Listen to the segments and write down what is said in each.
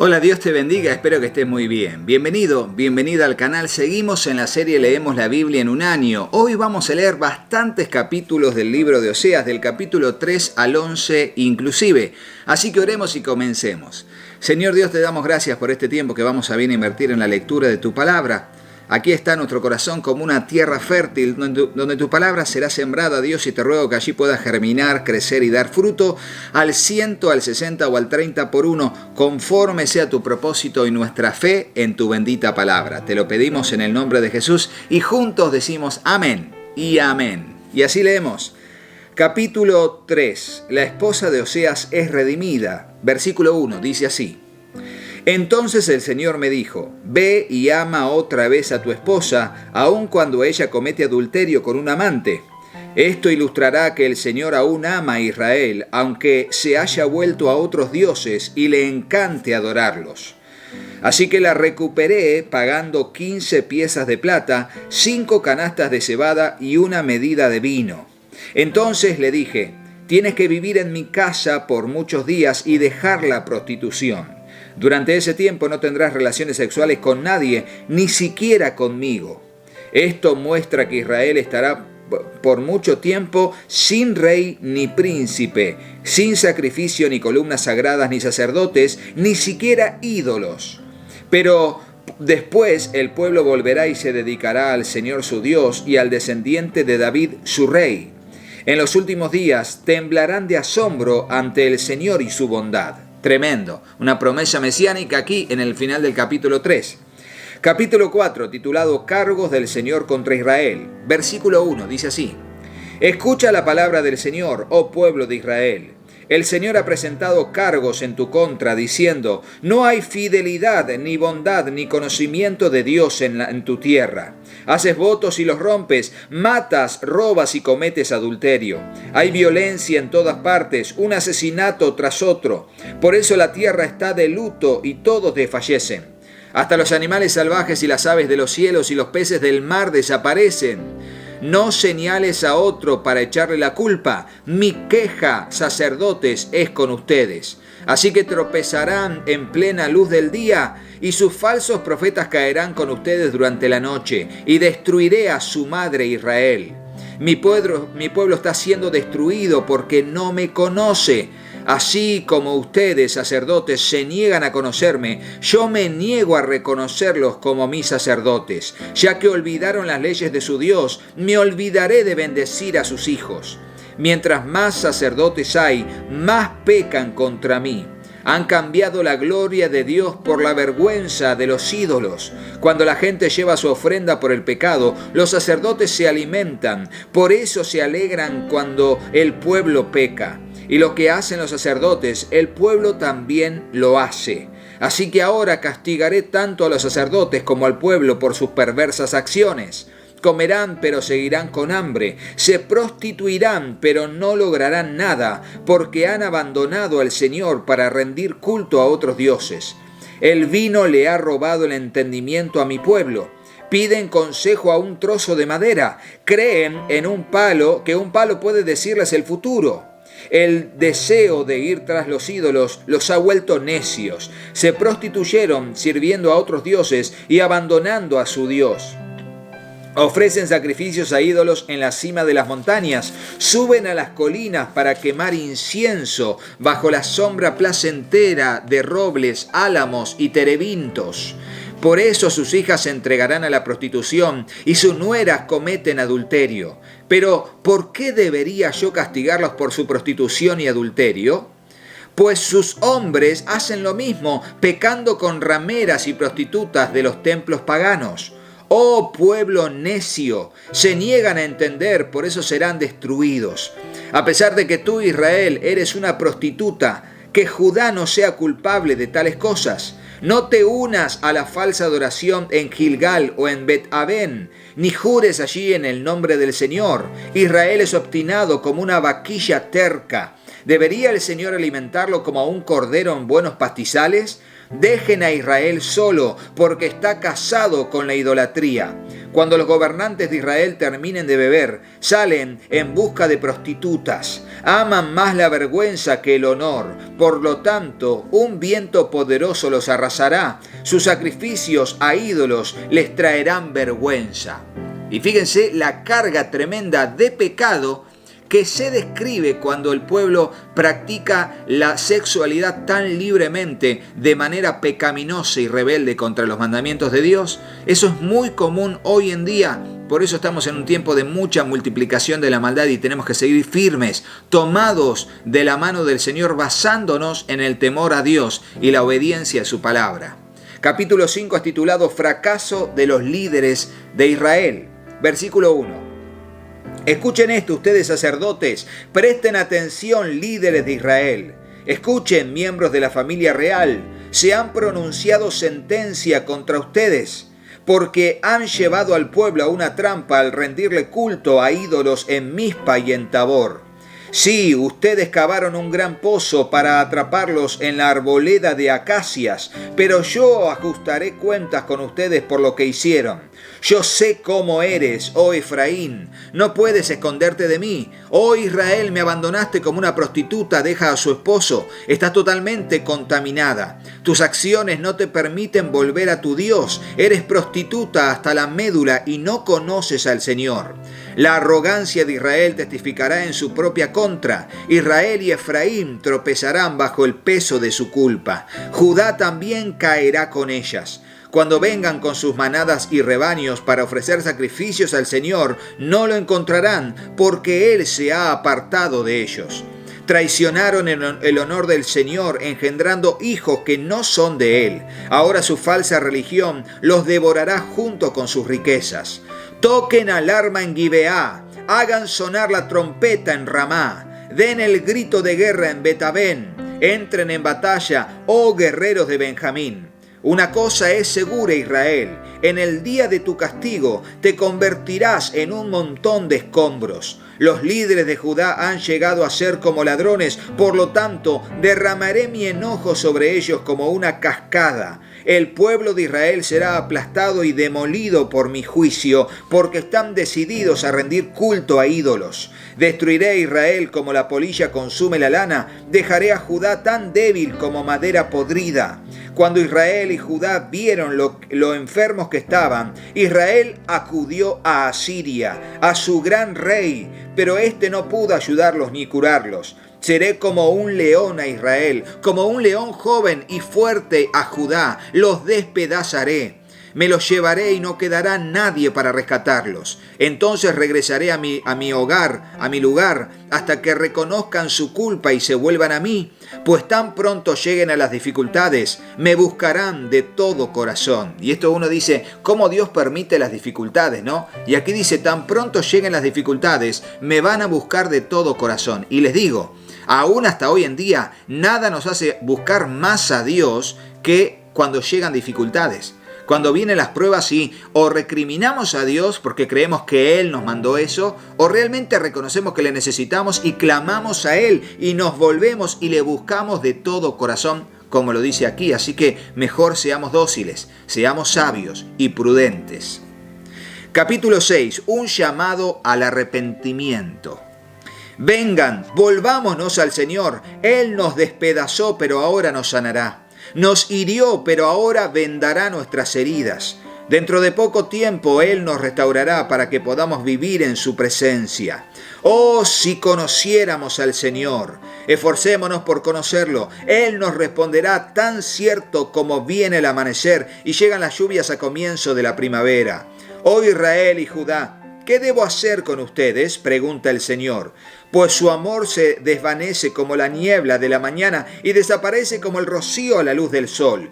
Hola, Dios te bendiga, espero que estés muy bien. Bienvenido, bienvenida al canal. Seguimos en la serie Leemos la Biblia en un año. Hoy vamos a leer bastantes capítulos del libro de Oseas, del capítulo 3 al 11 inclusive. Así que oremos y comencemos. Señor Dios, te damos gracias por este tiempo que vamos a bien invertir en la lectura de tu palabra. Aquí está nuestro corazón como una tierra fértil donde tu palabra será sembrada, Dios, y te ruego que allí pueda germinar, crecer y dar fruto al 100, al 60 o al 30 por uno, conforme sea tu propósito y nuestra fe en tu bendita palabra. Te lo pedimos en el nombre de Jesús y juntos decimos amén y amén. Y así leemos. Capítulo 3. La esposa de Oseas es redimida. Versículo 1 dice así. Entonces el Señor me dijo, ve y ama otra vez a tu esposa, aun cuando ella comete adulterio con un amante. Esto ilustrará que el Señor aún ama a Israel, aunque se haya vuelto a otros dioses y le encante adorarlos. Así que la recuperé pagando 15 piezas de plata, 5 canastas de cebada y una medida de vino. Entonces le dije, tienes que vivir en mi casa por muchos días y dejar la prostitución. Durante ese tiempo no tendrás relaciones sexuales con nadie, ni siquiera conmigo. Esto muestra que Israel estará por mucho tiempo sin rey ni príncipe, sin sacrificio ni columnas sagradas ni sacerdotes, ni siquiera ídolos. Pero después el pueblo volverá y se dedicará al Señor su Dios y al descendiente de David su rey. En los últimos días temblarán de asombro ante el Señor y su bondad. Tremendo, una promesa mesiánica aquí en el final del capítulo 3. Capítulo 4, titulado Cargos del Señor contra Israel. Versículo 1, dice así. Escucha la palabra del Señor, oh pueblo de Israel. El Señor ha presentado cargos en tu contra, diciendo, no hay fidelidad, ni bondad, ni conocimiento de Dios en tu tierra. Haces votos y los rompes, matas, robas y cometes adulterio. Hay violencia en todas partes, un asesinato tras otro. Por eso la tierra está de luto y todos desfallecen. Hasta los animales salvajes y las aves de los cielos y los peces del mar desaparecen. No señales a otro para echarle la culpa. Mi queja, sacerdotes, es con ustedes. Así que tropezarán en plena luz del día y sus falsos profetas caerán con ustedes durante la noche y destruiré a su madre Israel. Mi pueblo está siendo destruido porque no me conoce. Así como ustedes, sacerdotes, se niegan a conocerme, yo me niego a reconocerlos como mis sacerdotes. Ya que olvidaron las leyes de su Dios, me olvidaré de bendecir a sus hijos. Mientras más sacerdotes hay, más pecan contra mí. Han cambiado la gloria de Dios por la vergüenza de los ídolos. Cuando la gente lleva su ofrenda por el pecado, los sacerdotes se alimentan. Por eso se alegran cuando el pueblo peca. Y lo que hacen los sacerdotes, el pueblo también lo hace. Así que ahora castigaré tanto a los sacerdotes como al pueblo por sus perversas acciones. Comerán, pero seguirán con hambre. Se prostituirán, pero no lograrán nada, porque han abandonado al Señor para rendir culto a otros dioses. El vino le ha robado el entendimiento a mi pueblo. Piden consejo a un trozo de madera. Creen en un palo, que un palo puede decirles el futuro. El deseo de ir tras los ídolos los ha vuelto necios. Se prostituyeron sirviendo a otros dioses y abandonando a su Dios. Ofrecen sacrificios a ídolos en la cima de las montañas. Suben a las colinas para quemar incienso bajo la sombra placentera de robles, álamos y terebintos. Por eso sus hijas se entregarán a la prostitución y sus nueras cometen adulterio. Pero, ¿por qué debería yo castigarlos por su prostitución y adulterio? Pues sus hombres hacen lo mismo, pecando con rameras y prostitutas de los templos paganos. Oh pueblo necio, se niegan a entender, por eso serán destruidos. A pesar de que tú, Israel, eres una prostituta, que Judá no sea culpable de tales cosas. No te unas a la falsa adoración en Gilgal o en Bet-Aven, ni jures allí en el nombre del Señor. Israel es obstinado como una vaquilla terca. ¿Debería el Señor alimentarlo como a un cordero en buenos pastizales? Dejen a Israel solo, porque está casado con la idolatría. Cuando los gobernantes de Israel terminen de beber, salen en busca de prostitutas. Aman más la vergüenza que el honor. Por lo tanto, un viento poderoso los arrasará. Sus sacrificios a ídolos les traerán vergüenza. Y fíjense la carga tremenda de pecado que se describe cuando el pueblo practica la sexualidad tan libremente, de manera pecaminosa y rebelde contra los mandamientos de Dios. Eso es muy común hoy en día. Por eso estamos en un tiempo de mucha multiplicación de la maldad y tenemos que seguir firmes, tomados de la mano del Señor, basándonos en el temor a Dios y la obediencia a su palabra. Capítulo 5 es titulado Fracaso de los líderes de Israel. Versículo 1. Escuchen esto, ustedes sacerdotes, presten atención, líderes de Israel. Escuchen, miembros de la familia real, se han pronunciado sentencia contra ustedes, porque han llevado al pueblo a una trampa al rendirle culto a ídolos en Mizpa y en Tabor. Sí, ustedes cavaron un gran pozo para atraparlos en la arboleda de acacias, pero yo ajustaré cuentas con ustedes por lo que hicieron. Yo sé cómo eres, oh Efraín, no puedes esconderte de mí. Oh Israel, me abandonaste como una prostituta deja a su esposo, estás totalmente contaminada. Tus acciones no te permiten volver a tu Dios, eres prostituta hasta la médula y no conoces al Señor. La arrogancia de Israel testificará en su propia contra. Israel y Efraín tropezarán bajo el peso de su culpa. Judá también caerá con ellas. Cuando vengan con sus manadas y rebaños para ofrecer sacrificios al Señor, no lo encontrarán, porque Él se ha apartado de ellos. Traicionaron el honor del Señor, engendrando hijos que no son de Él. Ahora su falsa religión los devorará junto con sus riquezas. Toquen alarma en Gibeá, hagan sonar la trompeta en Ramá, den el grito de guerra en Betabén, entren en batalla, oh guerreros de Benjamín. Una cosa es segura, Israel, en el día de tu castigo te convertirás en un montón de escombros. Los líderes de Judá han llegado a ser como ladrones, por lo tanto derramaré mi enojo sobre ellos como una cascada. El pueblo de Israel será aplastado y demolido por mi juicio, porque están decididos a rendir culto a ídolos. Destruiré a Israel como la polilla consume la lana, dejaré a Judá tan débil como madera podrida. Cuando Israel y Judá vieron lo enfermos que estaban, Israel acudió a Asiria, a su gran rey, pero éste no pudo ayudarlos ni curarlos. Seré como un león a Israel, como un león joven y fuerte a Judá, los despedazaré. Me los llevaré y no quedará nadie para rescatarlos. Entonces regresaré a mi hogar, a mi lugar, hasta que reconozcan su culpa y se vuelvan a mí. Pues tan pronto lleguen a las dificultades, me buscarán de todo corazón. Y esto uno dice, ¿cómo Dios permite las dificultades, no? Y aquí dice, tan pronto lleguen las dificultades, me van a buscar de todo corazón. Y les digo, aún hasta hoy en día, nada nos hace buscar más a Dios que cuando llegan dificultades. Cuando vienen las pruebas, sí, o recriminamos a Dios porque creemos que Él nos mandó eso, o realmente reconocemos que le necesitamos y clamamos a Él y nos volvemos y le buscamos de todo corazón, como lo dice aquí. Así que mejor seamos dóciles, seamos sabios y prudentes. Capítulo 6. Un llamado al arrepentimiento. Vengan, volvámonos al Señor. Él nos despedazó, pero ahora nos sanará. Nos hirió, pero ahora vendará nuestras heridas. Dentro de poco tiempo Él nos restaurará para que podamos vivir en su presencia. Oh, si conociéramos al Señor, esforcémonos por conocerlo. Él nos responderá tan cierto como viene el amanecer y llegan las lluvias a comienzo de la primavera. Oh Israel y Judá, ¿qué debo hacer con ustedes?, pregunta el Señor. Pues su amor se desvanece como la niebla de la mañana y desaparece como el rocío a la luz del sol.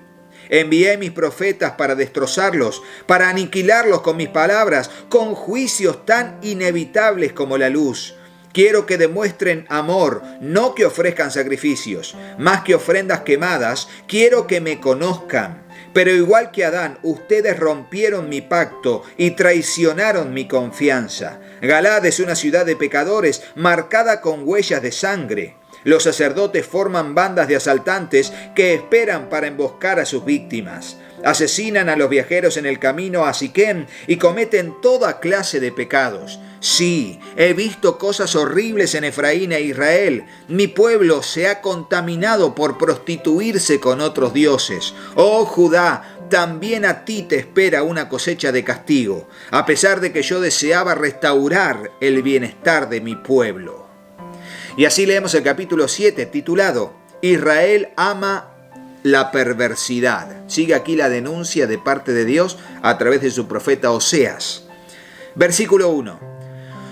Envié mis profetas para destrozarlos, para aniquilarlos con mis palabras, con juicios tan inevitables como la luz. Quiero que demuestren amor, no que ofrezcan sacrificios. Más que ofrendas quemadas, quiero que me conozcan. Pero igual que Adán, ustedes rompieron mi pacto y traicionaron mi confianza. Galaad es una ciudad de pecadores, marcada con huellas de sangre. Los sacerdotes forman bandas de asaltantes que esperan para emboscar a sus víctimas. Asesinan a los viajeros en el camino a Siquem y cometen toda clase de pecados. Sí, he visto cosas horribles en Efraín e Israel. Mi pueblo se ha contaminado por prostituirse con otros dioses. Oh Judá, también a ti te espera una cosecha de castigo, a pesar de que yo deseaba restaurar el bienestar de mi pueblo. Y así leemos el capítulo 7, titulado Israel ama la perversidad. Sigue aquí la denuncia de parte de Dios a través de su profeta Oseas. Versículo 1.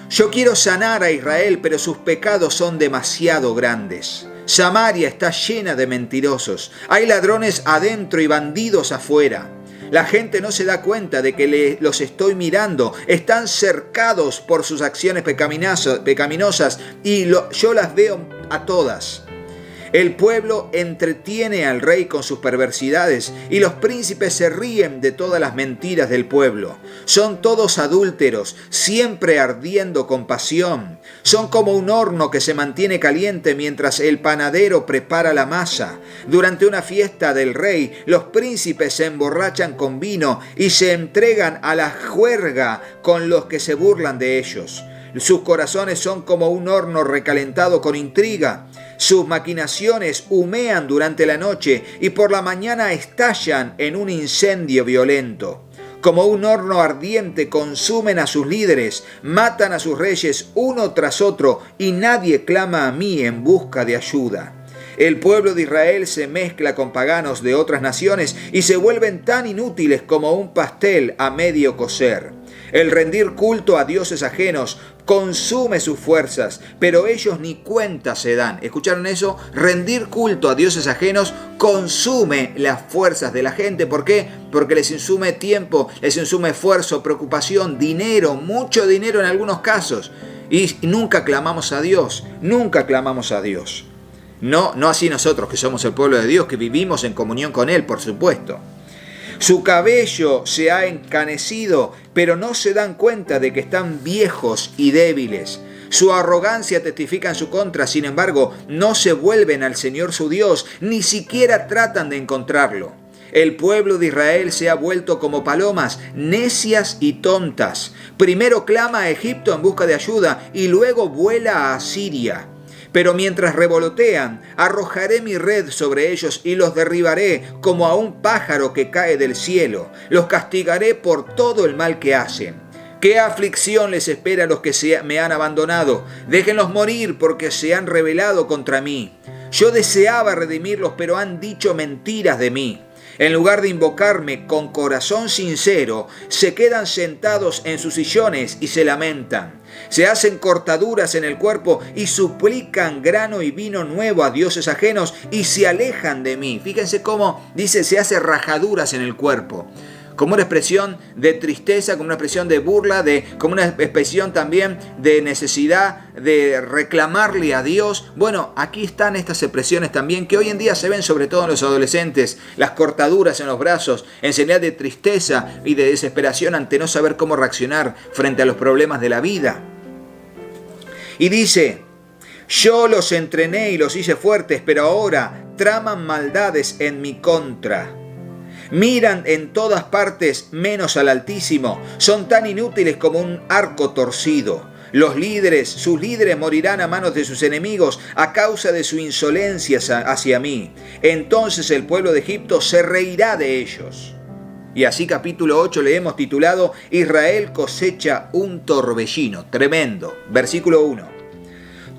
Yo quiero sanar a Israel, pero sus pecados son demasiado grandes. Samaria está llena de mentirosos. Hay ladrones adentro y bandidos afuera. La gente no se da cuenta de que los estoy mirando. Están cercados por sus acciones pecaminosas y yo las veo a todas. El pueblo entretiene al rey con sus perversidades y los príncipes se ríen de todas las mentiras del pueblo. Son todos adúlteros, siempre ardiendo con pasión. Son como un horno que se mantiene caliente mientras el panadero prepara la masa. Durante una fiesta del rey, los príncipes se emborrachan con vino y se entregan a la juerga con los que se burlan de ellos. Sus corazones son como un horno recalentado con intriga. Sus maquinaciones humean durante la noche y por la mañana estallan en un incendio violento. Como un horno ardiente consumen a sus líderes, matan a sus reyes uno tras otro y nadie clama a mí en busca de ayuda. El pueblo de Israel se mezcla con paganos de otras naciones y se vuelven tan inútiles como un pastel a medio cocer. El rendir culto a dioses ajenos consume sus fuerzas, pero ellos ni cuenta se dan. ¿Escucharon eso? Rendir culto a dioses ajenos consume las fuerzas de la gente. ¿Por qué? Porque les insume tiempo, les insume esfuerzo, preocupación, dinero, mucho dinero en algunos casos. Y nunca clamamos a Dios, nunca clamamos a Dios. No así nosotros que somos el pueblo de Dios, que vivimos en comunión con Él, por supuesto. Su cabello se ha encanecido, pero no se dan cuenta de que están viejos y débiles. Su arrogancia testifica en su contra, sin embargo, no se vuelven al Señor su Dios, ni siquiera tratan de encontrarlo. El pueblo de Israel se ha vuelto como palomas, necias y tontas. Primero clama a Egipto en busca de ayuda y luego vuela a Asiria. Pero mientras revolotean, arrojaré mi red sobre ellos y los derribaré como a un pájaro que cae del cielo. Los castigaré por todo el mal que hacen. ¿Qué aflicción les espera a los que me han abandonado? Déjenlos morir porque se han rebelado contra mí. Yo deseaba redimirlos, pero han dicho mentiras de mí. En lugar de invocarme con corazón sincero, se quedan sentados en sus sillones y se lamentan. Se hacen cortaduras en el cuerpo y suplican grano y vino nuevo a dioses ajenos y se alejan de mí. Fíjense cómo dice, se hace rajaduras en el cuerpo. Como una expresión de tristeza, como una expresión de burla, como una expresión también de necesidad de reclamarle a Dios. Bueno, aquí están estas expresiones también que hoy en día se ven sobre todo en los adolescentes. Las cortaduras en los brazos, en señal de tristeza y de desesperación ante no saber cómo reaccionar frente a los problemas de la vida. Y dice, yo los entrené y los hice fuertes, pero ahora traman maldades en mi contra. Miran en todas partes menos al Altísimo. Son tan inútiles como un arco torcido. Sus líderes morirán a manos de sus enemigos a causa de su insolencia hacia mí. Entonces el pueblo de Egipto se reirá de ellos. Y así capítulo 8 le hemos titulado Israel cosecha un torbellino. Tremendo. Versículo 1.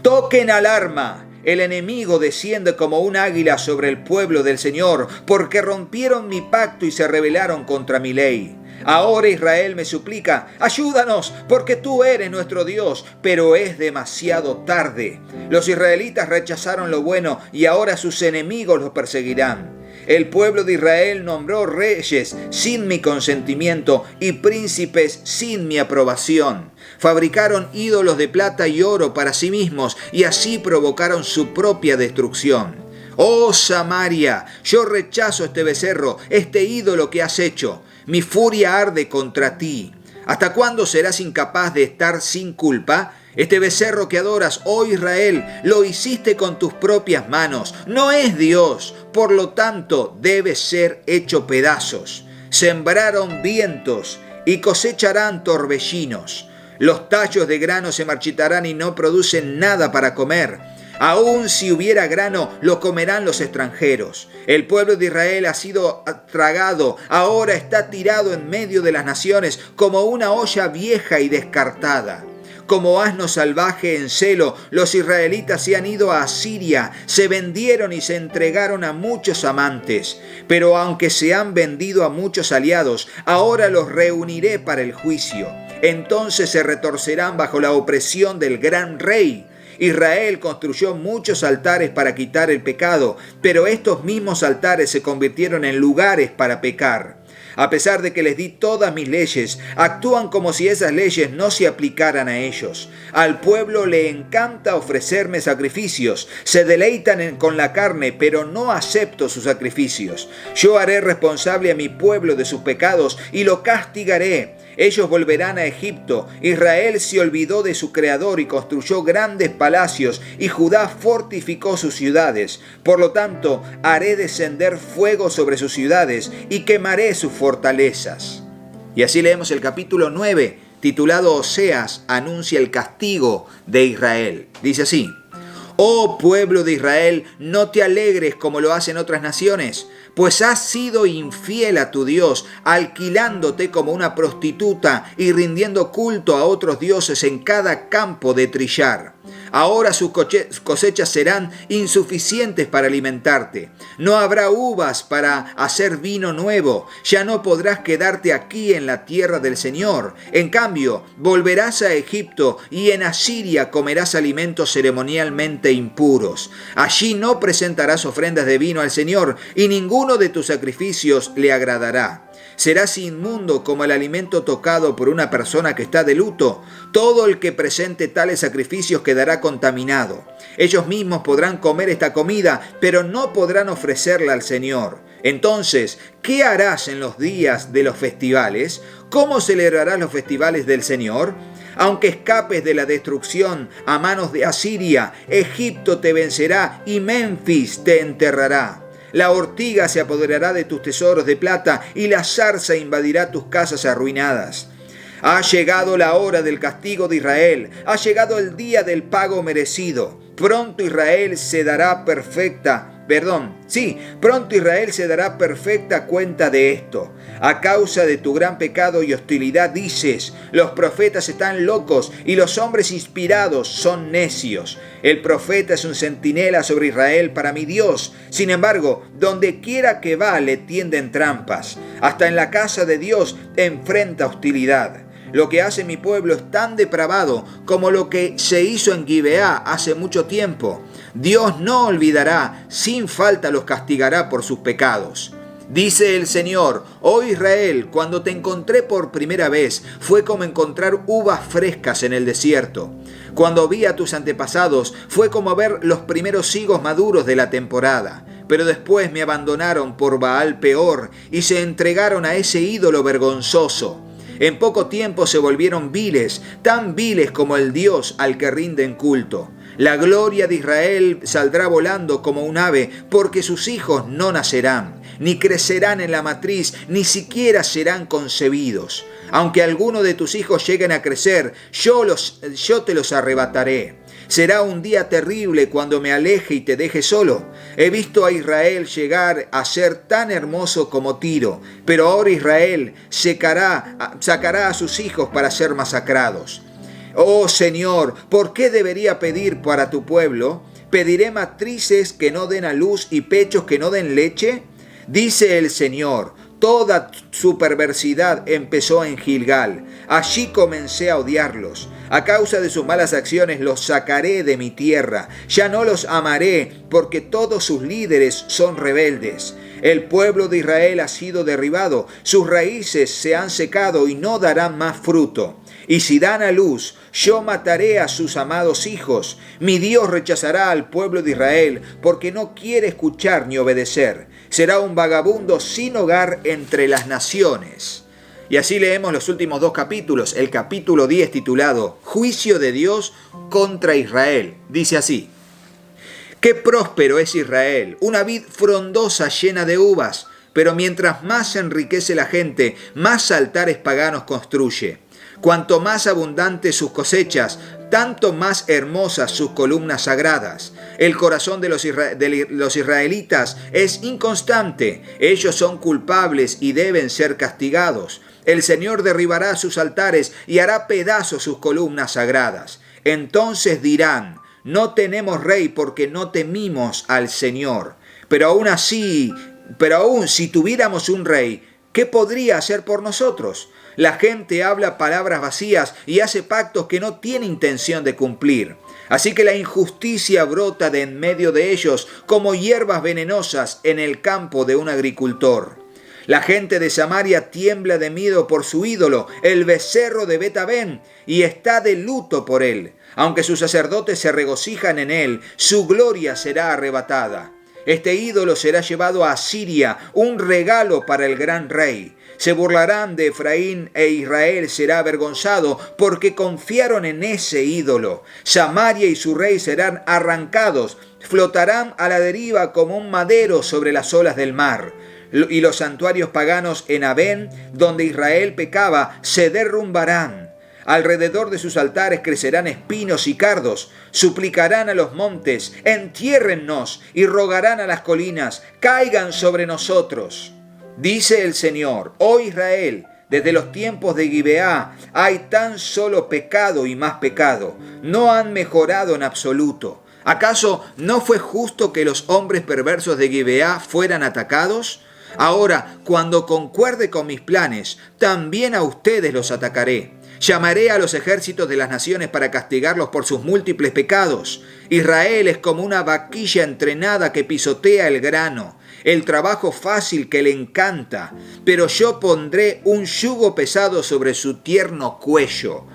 Toquen alarma. El enemigo desciende como un águila sobre el pueblo del Señor, porque rompieron mi pacto y se rebelaron contra mi ley. Ahora Israel me suplica, ayúdanos, porque tú eres nuestro Dios, pero es demasiado tarde. Los israelitas rechazaron lo bueno y ahora sus enemigos los perseguirán. El pueblo de Israel nombró reyes sin mi consentimiento y príncipes sin mi aprobación. Fabricaron ídolos de plata y oro para sí mismos y así provocaron su propia destrucción. Oh Samaria, yo rechazo este becerro, este ídolo que has hecho. Mi furia arde contra ti. ¿Hasta cuándo serás incapaz de estar sin culpa? Este becerro que adoras, oh Israel, lo hiciste con tus propias manos. No es Dios, por lo tanto debe ser hecho pedazos. Sembraron vientos y cosecharán torbellinos. Los tallos de grano se marchitarán y no producen nada para comer. Aun si hubiera grano, lo comerán los extranjeros. El pueblo de Israel ha sido tragado, ahora está tirado en medio de las naciones como una olla vieja y descartada. Como asno salvaje en celo, los israelitas se han ido a Asiria, se vendieron y se entregaron a muchos amantes. Pero aunque se han vendido a muchos aliados, ahora los reuniré para el juicio. Entonces se retorcerán bajo la opresión del gran rey. Israel construyó muchos altares para quitar el pecado, pero estos mismos altares se convirtieron en lugares para pecar. A pesar de que les di todas mis leyes, actúan como si esas leyes no se aplicaran a ellos. Al pueblo le encanta ofrecerme sacrificios, se deleitan con la carne, pero no acepto sus sacrificios. Yo haré responsable a mi pueblo de sus pecados y lo castigaré. Ellos volverán a Egipto. Israel se olvidó de su Creador y construyó grandes palacios, y Judá fortificó sus ciudades. Por lo tanto, haré descender fuego sobre sus ciudades y quemaré sus fortalezas. Y así leemos el capítulo 9, titulado Oseas anuncia el castigo de Israel. Dice así: Oh pueblo de Israel, no te alegres como lo hacen otras naciones, pues has sido infiel a tu Dios, alquilándote como una prostituta y rindiendo culto a otros dioses en cada campo de trillar. Ahora sus cosechas serán insuficientes para alimentarte. No habrá uvas para hacer vino nuevo. Ya no podrás quedarte aquí en la tierra del Señor. En cambio, volverás a Egipto y en Asiria comerás alimentos ceremonialmente impuros. Allí no presentarás ofrendas de vino al Señor y ninguno de tus sacrificios le agradará. Serás inmundo como el alimento tocado por una persona que está de luto. Todo el que presente tales sacrificios quedará contaminado. Ellos mismos podrán comer esta comida, pero no podrán ofrecerla al Señor. Entonces, ¿qué harás en los días de los festivales? ¿Cómo celebrarás los festivales del Señor? Aunque escapes de la destrucción a manos de Asiria, Egipto te vencerá y Memphis te enterrará. La ortiga se apoderará de tus tesoros de plata y la zarza invadirá tus casas arruinadas. Ha llegado la hora del castigo de Israel, ha llegado el día del pago merecido. Pronto Israel se dará perfecta cuenta de esto. A causa de tu gran pecado y hostilidad dices: los profetas están locos y los hombres inspirados son necios. El profeta es un centinela sobre Israel para mi Dios. Sin embargo, donde quiera que va le tienden trampas. Hasta en la casa de Dios enfrenta hostilidad. Lo que hace mi pueblo es tan depravado como lo que se hizo en Gibeá hace mucho tiempo. Dios no olvidará, sin falta los castigará por sus pecados. Dice el Señor: oh Israel, cuando te encontré por primera vez, fue como encontrar uvas frescas en el desierto. Cuando vi a tus antepasados, fue como ver los primeros higos maduros de la temporada. Pero después me abandonaron por Baal Peor y se entregaron a ese ídolo vergonzoso. En poco tiempo se volvieron viles, tan viles como el Dios al que rinden culto. La gloria de Israel saldrá volando como un ave, porque sus hijos no nacerán, ni crecerán en la matriz, ni siquiera serán concebidos. Aunque alguno de tus hijos lleguen a crecer, yo te los arrebataré. Será un día terrible cuando me aleje y te deje solo. He visto a Israel llegar a ser tan hermoso como Tiro, pero ahora Israel sacará a sus hijos para ser masacrados. Oh Señor, ¿por qué debería pedir para tu pueblo? ¿Pediré matrices que no den a luz y pechos que no den leche? Dice el Señor: toda su perversidad empezó en Gilgal. Allí comencé a odiarlos. A causa de sus malas acciones los sacaré de mi tierra. Ya no los amaré, porque todos sus líderes son rebeldes. El pueblo de Israel ha sido derribado. Sus raíces se han secado y no darán más fruto. Y si dan a luz, yo mataré a sus amados hijos. Mi Dios rechazará al pueblo de Israel, porque no quiere escuchar ni obedecer. Será un vagabundo sin hogar entre las naciones. Y así leemos los últimos 2 capítulos, el capítulo 10 titulado Juicio de Dios contra Israel. Dice así: Qué próspero es Israel, una vid frondosa llena de uvas, pero mientras más se enriquece la gente, más altares paganos construye. Cuanto más abundantes sus cosechas, tanto más hermosas sus columnas sagradas. El corazón de los israelitas es inconstante, ellos son culpables y deben ser castigados. El Señor derribará sus altares y hará pedazos sus columnas sagradas. Entonces dirán: no tenemos rey porque no temimos al Señor. Pero aún si tuviéramos un rey, ¿qué podría hacer por nosotros? La gente habla palabras vacías y hace pactos que no tiene intención de cumplir. Así que la injusticia brota de en medio de ellos como hierbas venenosas en el campo de un agricultor. La gente de Samaria tiembla de miedo por su ídolo, el becerro de Bet-Aven, y está de luto por él. Aunque sus sacerdotes se regocijan en él, su gloria será arrebatada. Este ídolo será llevado a Asiria, un regalo para el gran rey. Se burlarán de Efraín e Israel será avergonzado porque confiaron en ese ídolo. Samaria y su rey serán arrancados, flotarán a la deriva como un madero sobre las olas del mar. Y los santuarios paganos en Avén, donde Israel pecaba, se derrumbarán. Alrededor de sus altares crecerán espinos y cardos. Suplicarán a los montes: entiérrennos, y rogarán a las colinas: caigan sobre nosotros. Dice el Señor: oh Israel, desde los tiempos de Gibeá hay tan solo pecado y más pecado. No han mejorado en absoluto. ¿Acaso no fue justo que los hombres perversos de Gibeá fueran atacados? Ahora, cuando concuerde con mis planes, también a ustedes los atacaré. Llamaré a los ejércitos de las naciones para castigarlos por sus múltiples pecados. Israel es como una vaquilla entrenada que pisotea el grano, el trabajo fácil que le encanta, pero yo pondré un yugo pesado sobre su tierno cuello.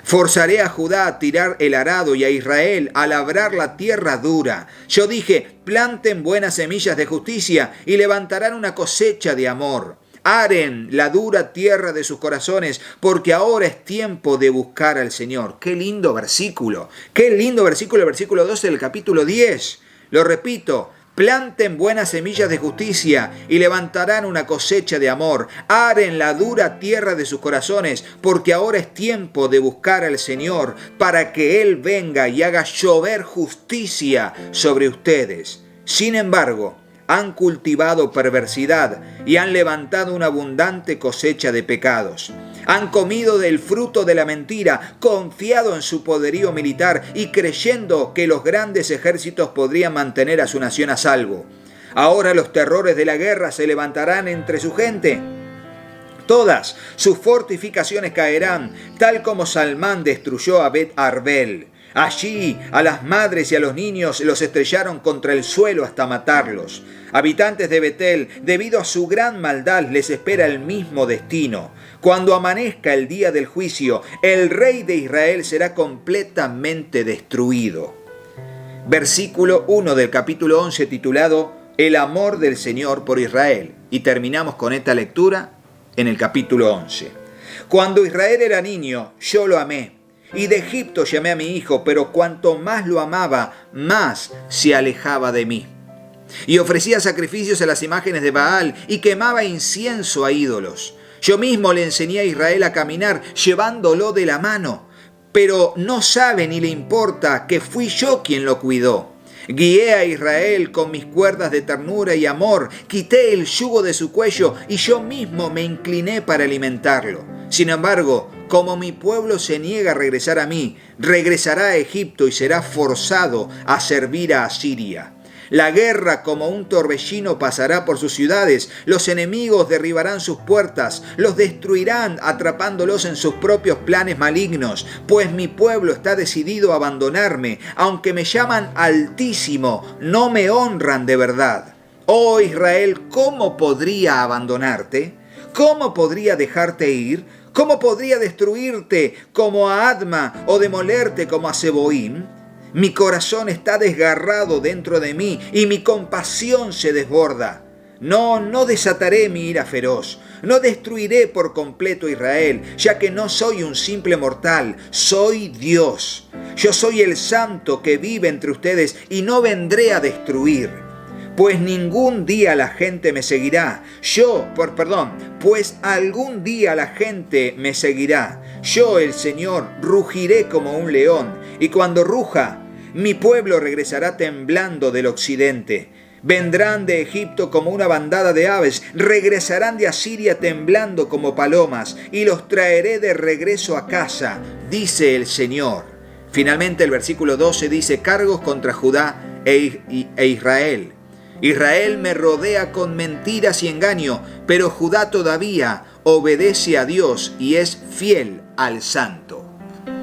Forzaré a Judá a tirar el arado y a Israel a labrar la tierra dura. Yo dije: planten buenas semillas de justicia y levantarán una cosecha de amor. Aren la dura tierra de sus corazones, porque ahora es tiempo de buscar al Señor. Qué lindo versículo. Qué lindo versículo, el versículo 12 del capítulo 10. Lo repito: planten buenas semillas de justicia y levantarán una cosecha de amor. Aren la dura tierra de sus corazones, porque ahora es tiempo de buscar al Señor, para que Él venga y haga llover justicia sobre ustedes. Sin embargo, han cultivado perversidad y han levantado una abundante cosecha de pecados. Han comido del fruto de la mentira, confiado en su poderío militar y creyendo que los grandes ejércitos podrían mantener a su nación a salvo. Ahora los terrores de la guerra se levantarán entre su gente. Todas sus fortificaciones caerán, tal como Salmán destruyó a Bet-Arbel. Allí a las madres y a los niños los estrellaron contra el suelo hasta matarlos. Habitantes de Betel, debido a su gran maldad, les espera el mismo destino. Cuando amanezca el día del juicio, el rey de Israel será completamente destruido. Versículo 1 del capítulo 11 titulado El amor del Señor por Israel. Y terminamos con esta lectura en el capítulo 11. Cuando Israel era niño, yo lo amé. Y de Egipto llamé a mi hijo, pero cuanto más lo amaba, más se alejaba de mí. Y ofrecía sacrificios a las imágenes de Baal y quemaba incienso a ídolos. Yo mismo le enseñé a Israel a caminar, llevándolo de la mano. Pero no sabe ni le importa que fui yo quien lo cuidó. Guié a Israel con mis cuerdas de ternura y amor, quité el yugo de su cuello y yo mismo me incliné para alimentarlo. Sin embargo, como mi pueblo se niega a regresar a mí, regresará a Egipto y será forzado a servir a Asiria. La guerra como un torbellino pasará por sus ciudades, los enemigos derribarán sus puertas, los destruirán atrapándolos en sus propios planes malignos, pues mi pueblo está decidido a abandonarme, aunque me llaman Altísimo, no me honran de verdad. Oh Israel, ¿cómo podría abandonarte? ¿Cómo podría dejarte ir? ¿Cómo podría destruirte como a Adma o demolerte como a Zeboim? Mi corazón está desgarrado dentro de mí y mi compasión se desborda. No desataré mi ira feroz. No destruiré por completo a Israel, ya que no soy un simple mortal, soy Dios. Yo soy el santo que vive entre ustedes y no vendré a destruir. Pues ningún día la gente me seguirá. Pues algún día la gente me seguirá. Yo, el Señor, rugiré como un león, y cuando ruja, mi pueblo regresará temblando del occidente. Vendrán de Egipto como una bandada de aves, regresarán de Asiria temblando como palomas, y los traeré de regreso a casa, dice el Señor. Finalmente el versículo 12 dice: cargos contra Judá e Israel. Israel me rodea con mentiras y engaño, pero Judá todavía obedece a Dios y es fiel al Santo.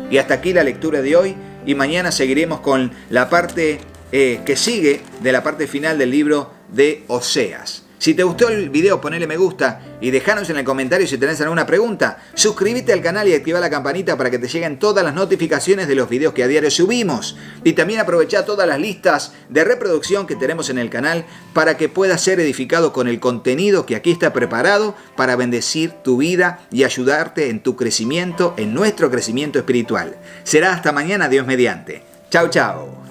Y hasta aquí la lectura de hoy, y mañana seguiremos con la parte que sigue de la parte final del libro de Oseas. Si te gustó el video, ponele me gusta y dejanos en el comentario si tenés alguna pregunta. Suscríbete al canal y activa la campanita para que te lleguen todas las notificaciones de los videos que a diario subimos. Y también aprovecha todas las listas de reproducción que tenemos en el canal para que puedas ser edificado con el contenido que aquí está preparado para bendecir tu vida y ayudarte en tu crecimiento, en nuestro crecimiento espiritual. Será hasta mañana, Dios mediante. Chau, chau.